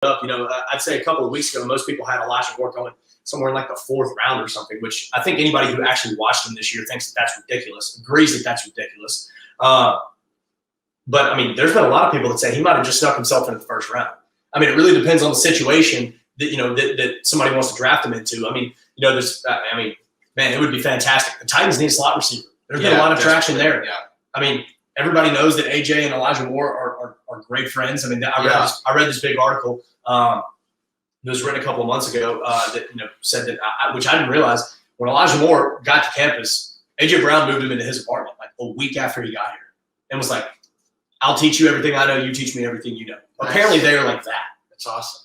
up. I'd say a couple of weeks ago, most people had Elijah Moore going somewhere in like the 4th round or something, which I think anybody who actually watched him this year thinks that that's ridiculous, agrees that that's ridiculous. But, I mean, there's been a lot of people that say he might have just snuck himself into the 1st round. I mean, it really depends on the situation that, that somebody wants to draft him into. I mean, man, it would be fantastic. The Titans need a slot receiver. There's been a lot of traction there. Yeah. I mean, everybody knows that AJ and Elijah Moore are great friends. I mean, I read this big article that was written a couple of months ago that said that, which I didn't realize, when Elijah Moore got to campus, AJ Brown moved him into his apartment like a week after he got here and was like, "I'll teach you everything I know. You teach me everything you know." Nice. Apparently, they're like that. That's awesome.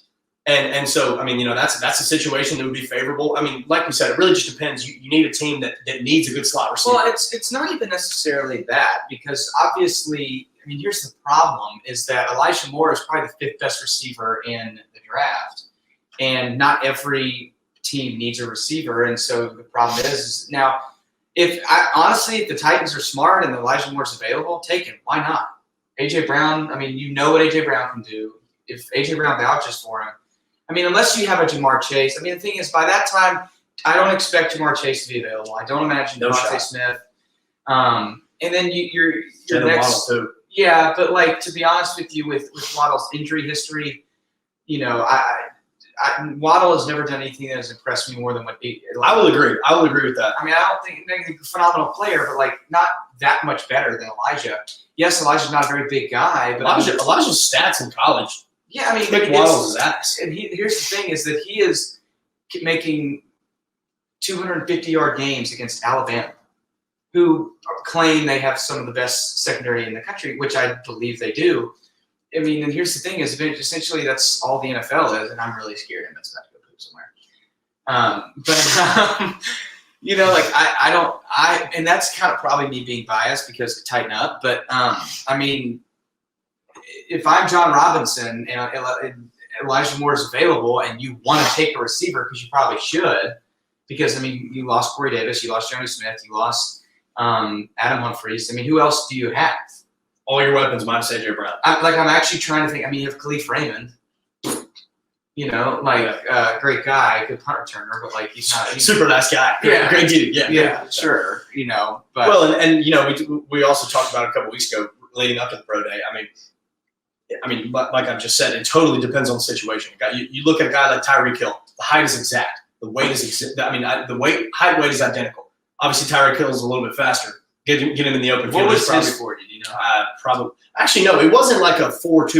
And so, I mean, that's a situation that would be favorable. I mean, like we said, it really just depends. You need a team that needs a good slot receiver. Well, it's not even necessarily that, because obviously, I mean, here's the problem is that Elijah Moore is probably the 5th best receiver in the draft, and not every team needs a receiver. And so the problem is now, if the Titans are smart and Elijah Moore's available, take him. Why not? AJ Brown, I mean, what AJ Brown can do. If AJ Brown vouches for him, I mean, unless you have a Jamar Chase. I mean, the thing is, by that time, I don't expect Jamar Chase to be available. I don't imagine Devontae Smith. And then your next, too. Yeah, but like, to be honest with you, with Waddle's injury history, Waddle has never done anything that has impressed me more than what I will agree. I will agree with that. I mean, I don't think he's a phenomenal player, but like not that much better than Elijah. Yes, Elijah's not a very big guy, but Elijah's stats in college. Yeah, I mean, kicked Waddle's ass. And here's the thing: is that he is making 250-yard games against Alabama, who claim they have some of the best secondary in the country, which I believe they do. I mean, and here's the thing: is essentially that's all the NFL is, and I'm really scared him. That's about to go poop somewhere. And that's kind of probably me being biased because tighten up. But I mean, if I'm John Robinson and Elijah Moore is available, and you want to take a receiver, because you probably should, because I mean, you lost Corey Davis, you lost Johnny Smith, you lost Adam Humphries. I mean, who else do you have? All your weapons minus AJ Brown. I'm actually trying to think. I mean, you have Khalif Raymond. Great guy, good punt returner, but like he's not super nice guy. Great dude. Yeah, sure. But we also talked about it a couple weeks ago, leading up to the pro day. I mean, like I just said, it totally depends on the situation. You look at a guy like Tyreek Hill. The height is exact. The weight is exact. I mean, the height weight is identical. Obviously, Tyreek Hill is a little bit faster. Get him in the open field. What was his 40? Do you know? Probably. Actually, no. It wasn't like a 4.2